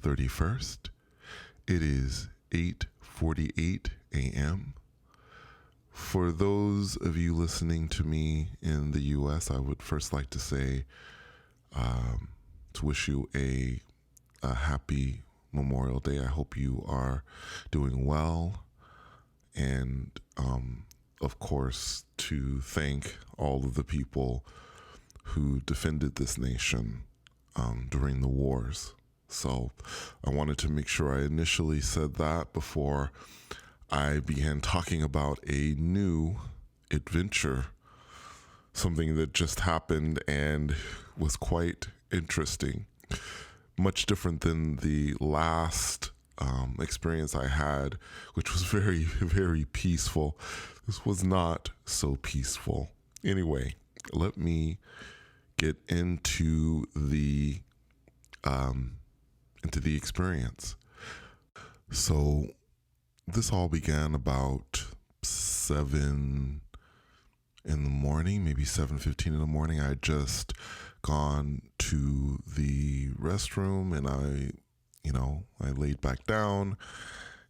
31st. It is 8:48 a.m. For those of you listening to me in the U.S., I would first like to say to wish you a happy Memorial Day. I hope you are doing well, and of course, to thank all of the people who defended this nation during the wars. So I wanted to make sure I initially said that before I began talking about a new adventure, something that just happened and was quite interesting. Much different than the last experience I had, which was very, very peaceful. This was not so peaceful. Anyway, let me get into the experience. So this all began about 7 in the morning, maybe 7:15 in the morning. I had just gone to the restroom and I laid back down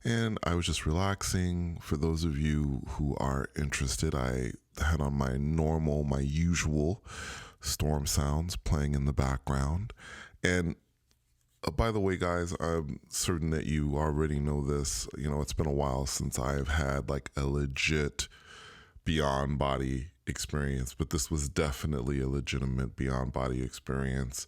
and I was just relaxing. For those of you who are interested, I had on my usual storm sounds playing in the background. And by the way, guys, I'm certain that you already know this. It's been a while since I've had like a legit beyond body experience, but this was definitely a legitimate beyond body experience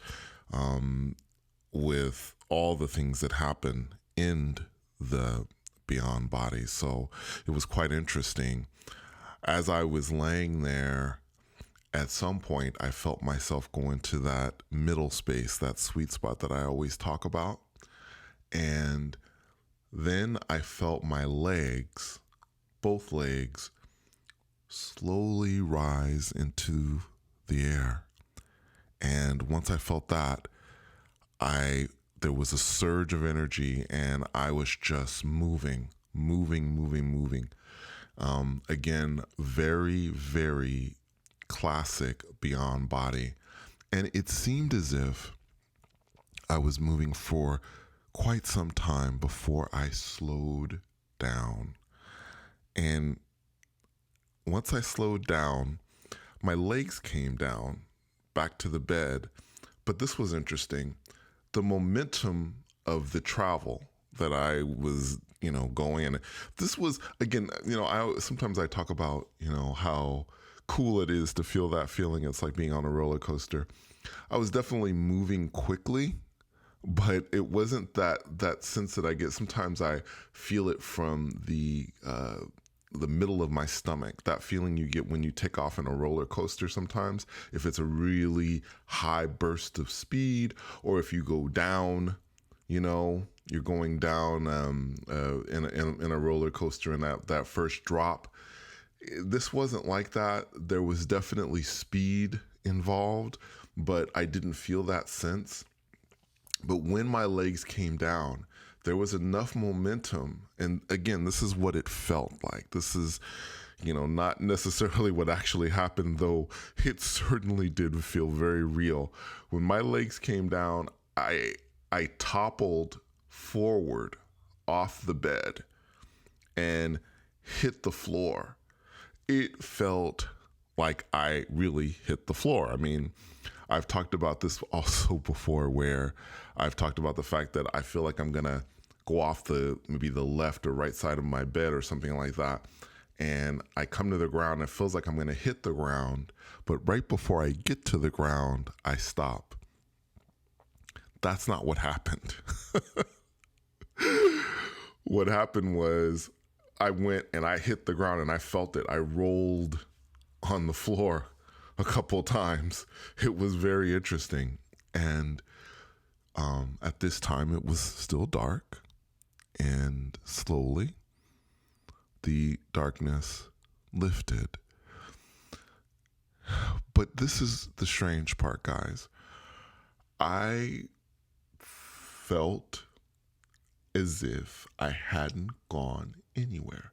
with all the things that happen in the beyond body. So it was quite interesting. As I was laying there, at some point, I felt myself go into that middle space, that sweet spot that I always talk about. And then I felt my legs, both legs, slowly rise into the air. And once I felt that, there was a surge of energy and I was just moving. Again, very, very classic beyond body. And it seemed as if I was moving for quite some time before I slowed down. And once I slowed down, my legs came down back to the bed. But this was interesting. The momentum of the travel that I was, going in. This was, again, sometimes I talk about, how cool it is to feel that feeling. It's like being on a roller coaster. I was definitely moving quickly, but it wasn't that sense that I get. Sometimes I feel it from the middle of my stomach, that feeling you get when you take off in a roller coaster sometimes, if it's a really high burst of speed, or if you go down, you're going down in a roller coaster and that first drop. This wasn't like that. There was definitely speed involved, but I didn't feel that sense. But when my legs came down, there was enough momentum. And again, this is what it felt like. This is, not necessarily what actually happened, though it certainly did feel very real. When my legs came down, I toppled forward off the bed and hit the floor. It felt like I really hit the floor. I mean, I've talked about this also before, where I've talked about the fact that I feel like I'm going to go off maybe the left or right side of my bed or something like that. And I come to the ground, it feels like I'm going to hit the ground. But right before I get to the ground, I stop. That's not what happened. What happened was I went and I hit the ground and I felt it. I rolled on the floor a couple times. It was very interesting. And at this time, it was still dark. And slowly, the darkness lifted. But this is the strange part, guys. I felt as if I hadn't gone anywhere.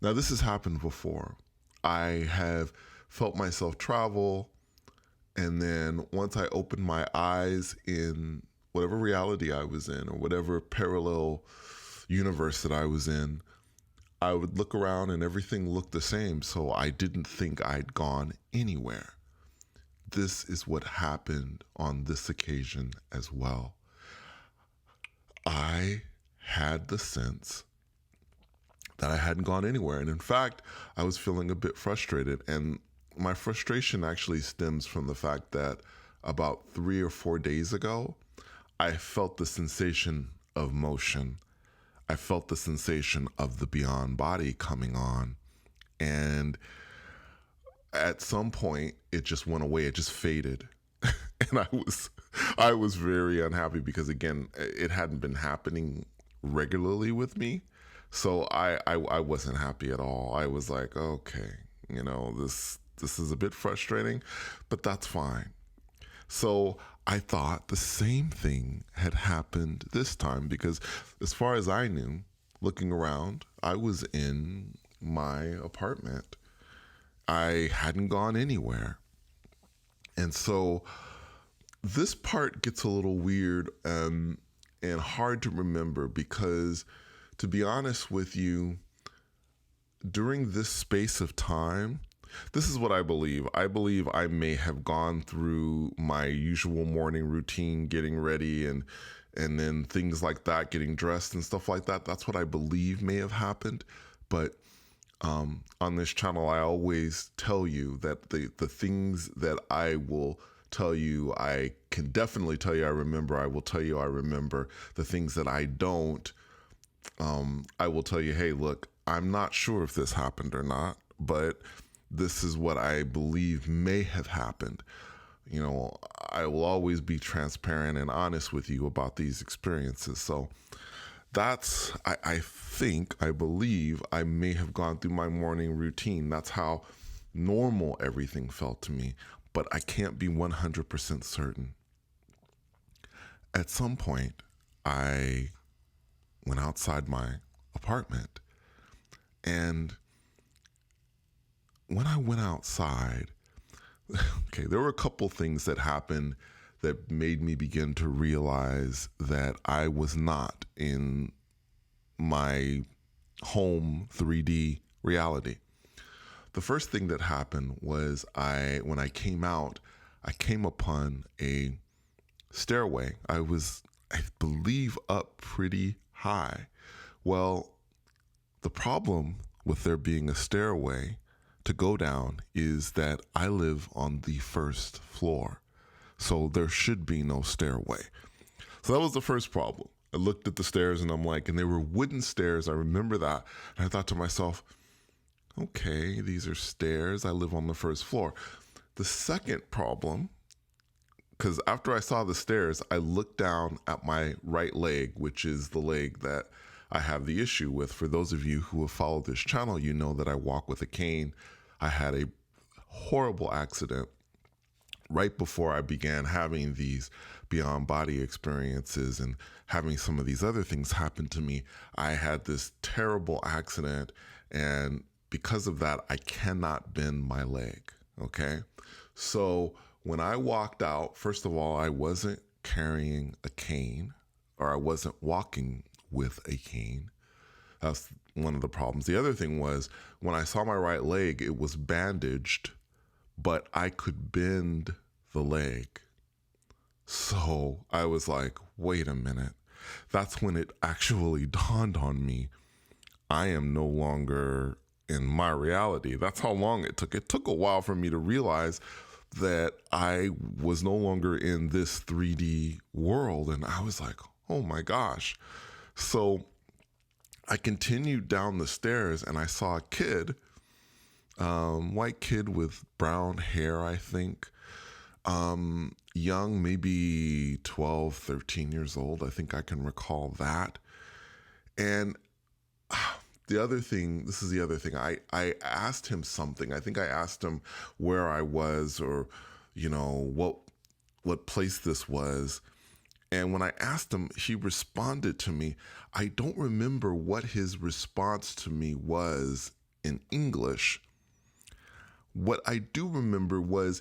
Now, this has happened before. I have felt myself travel, and then once I opened my eyes in whatever reality I was in, or whatever parallel universe that I was in, I would look around and everything looked the same. So I didn't think I'd gone anywhere. This is what happened on this occasion as well. I had the sense that I hadn't gone anywhere. And in fact, I was feeling a bit frustrated. And my frustration actually stems from the fact that about 3 or 4 days ago, I felt the sensation of motion. I felt the sensation of the beyond body coming on. And at some point, it just went away. It just faded. And I was very unhappy because, again, it hadn't been happening regularly with me. So I wasn't happy at all. I was like, okay, this is a bit frustrating, but that's fine. So I thought the same thing had happened this time because, as far as I knew, looking around, I was in my apartment. I hadn't gone anywhere. And so this part gets a little weird and hard to remember because, to be honest with you, during this space of time, this is what I believe. I believe I may have gone through my usual morning routine, getting ready and then things like that, getting dressed and stuff like that. That's what I believe may have happened. But on this channel, I always tell you that the things that I will tell you, I can definitely tell you I remember. I will tell you I remember. The things that I don't, I will tell you, hey, look, I'm not sure if this happened or not, but this is what I believe may have happened. I will always be transparent and honest with you about these experiences. So that's, I believe I may have gone through my morning routine. That's how normal everything felt to me, but I can't be 100% certain. At some point, I went outside my apartment, and when I went outside, okay, there were a couple things that happened that made me begin to realize that I was not in my home 3D reality. The first thing that happened was when I came out, I came upon a stairway. I believe, up pretty high. Well, the problem with there being a stairway to go down is that I live on the first floor. So there should be no stairway. So that was the first problem. I looked at the stairs and I'm like, and they were wooden stairs. I remember that. And I thought to myself, okay, these are stairs. I live on the first floor. The second problem, because after I saw the stairs, I looked down at my right leg, which is the leg that I have the issue with. For those of you who have followed this channel, you know that I walk with a cane. I had a horrible accident right before I began having these beyond body experiences and having some of these other things happen to me. I had this terrible accident, and because of that, I cannot bend my leg. Okay. So when I walked out, first of all, I wasn't carrying a cane, or I wasn't walking with a cane. That's one of the problems. The other thing was, when I saw my right leg, it was bandaged, but I could bend the leg. So I was like, wait a minute. That's when it actually dawned on me, I am no longer in my reality. That's how long it took. It took a while for me to realize that I was no longer in this 3D world. And I was like, oh my gosh. So I continued down the stairs and I saw a kid, white kid with brown hair, I think, young, maybe 12, 13 years old. I think I can recall that. And the other thing, this is the other thing, I asked him something. I think I asked him where I was, or, what place this was. And when I asked him, he responded to me. I don't remember what his response to me was in English. What I do remember was,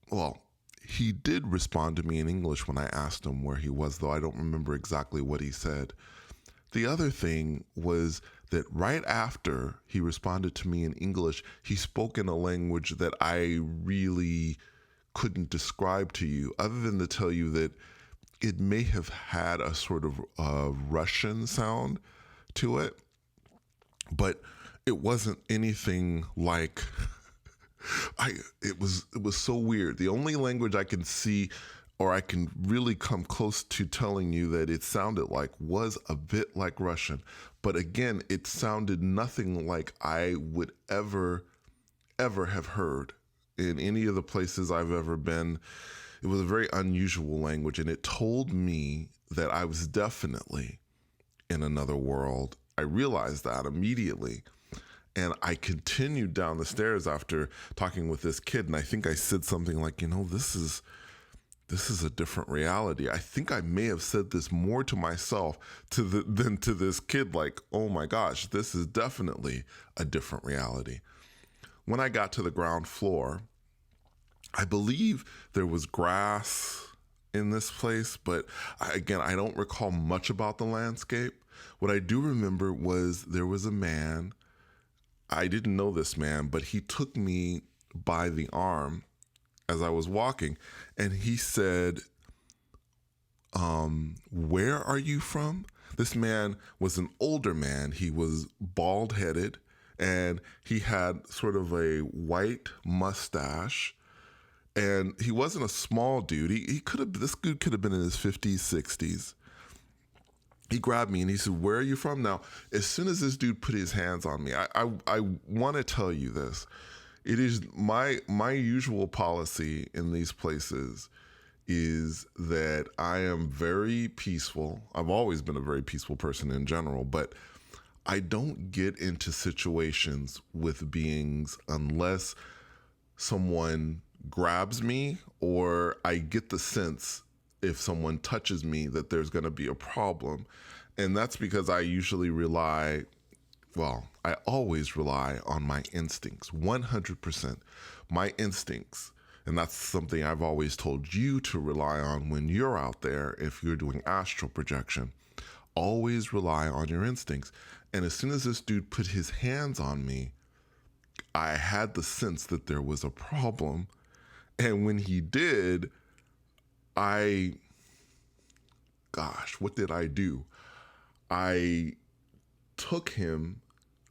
well, he did respond to me in English when I asked him where he was, though I don't remember exactly what he said. The other thing was that right after he responded to me in English, he spoke in a language that I really couldn't describe to you, other than to tell you that it may have had a sort of Russian sound to it, but it wasn't anything like it was so weird. The only language I can see or I can really come close to telling you that it sounded like was a bit like Russian. But again, it sounded nothing like I would ever have heard in any of the places I've ever been. It was a very unusual language, and it told me that I was definitely in another world. I realized that immediately. And I continued down the stairs after talking with this kid, and I think I said something like, this is a different reality. I think I may have said this more to myself than to this kid, like, oh my gosh, this is definitely a different reality. When I got to the ground floor, I believe there was grass in this place, but I don't recall much about the landscape. What I do remember was there was a man. I didn't know this man, but he took me by the arm as I was walking, and he said, where are you from? This man was an older man. He was bald-headed, and he had sort of a white mustache, and he wasn't a small dude. This dude could have been in his 50s, 60s. He grabbed me and he said, where are you from? Now, as soon as this dude put his hands on me, I want to tell you this. It is my usual policy in these places is that I am very peaceful. I've always been a very peaceful person in general, but I don't get into situations with beings unless someone grabs me or I get the sense if someone touches me that there's going to be a problem. And that's because I always rely on my instincts, 100%. My instincts. And that's something I've always told you to rely on when you're out there, if you're doing astral projection. Always rely on your instincts. And as soon as this dude put his hands on me, I had the sense that there was a problem. And when he did, what did I do? I took him,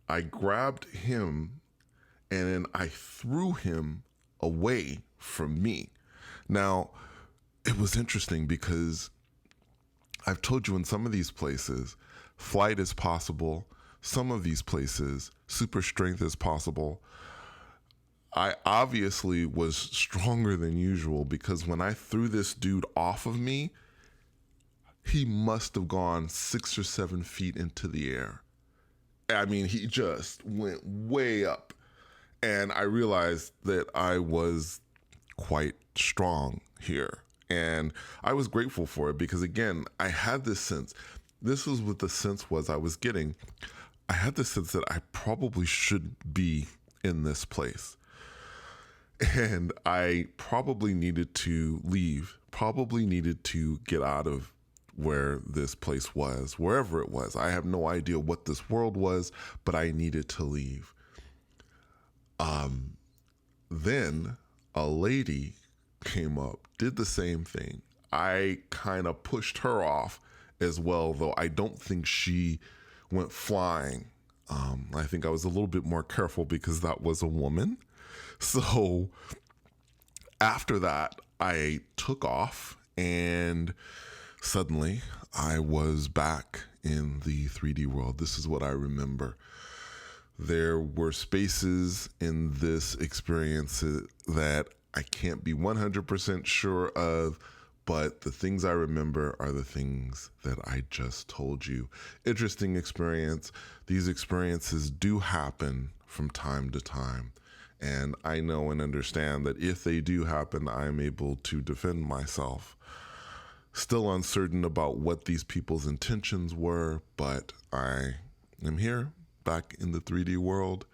I grabbed him, and then I threw him away from me. Now, it was interesting because I've told you in some of these places, flight is possible. Some of these places, super strength is possible. I obviously was stronger than usual because when I threw this dude off of me, he must have gone 6 or 7 feet into the air. I mean, he just went way up. And I realized that I was quite strong here. And I was grateful for it because, again, I had this sense. This was what the sense was I was getting. I had the sense that I probably should be in this place. And I probably needed to leave, probably needed to get out of where this place was, wherever it was. I have no idea what this world was, but I needed to leave. Then a lady came up, did the same thing. I kind of pushed her off as well, though I don't think she went flying. I think I was a little bit more careful because that was a woman. So after that, I took off and suddenly I was back in the 3D world. This is what I remember. There were spaces in this experience that I can't be 100% sure of, but the things I remember are the things that I just told you. Interesting experience. These experiences do happen from time to time. And I know and understand that if they do happen, I'm able to defend myself. Still uncertain about what these people's intentions were, but I am here, back in the 3D world.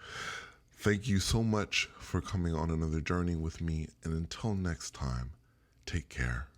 Thank you so much for coming on another journey with me. And until next time, Take care.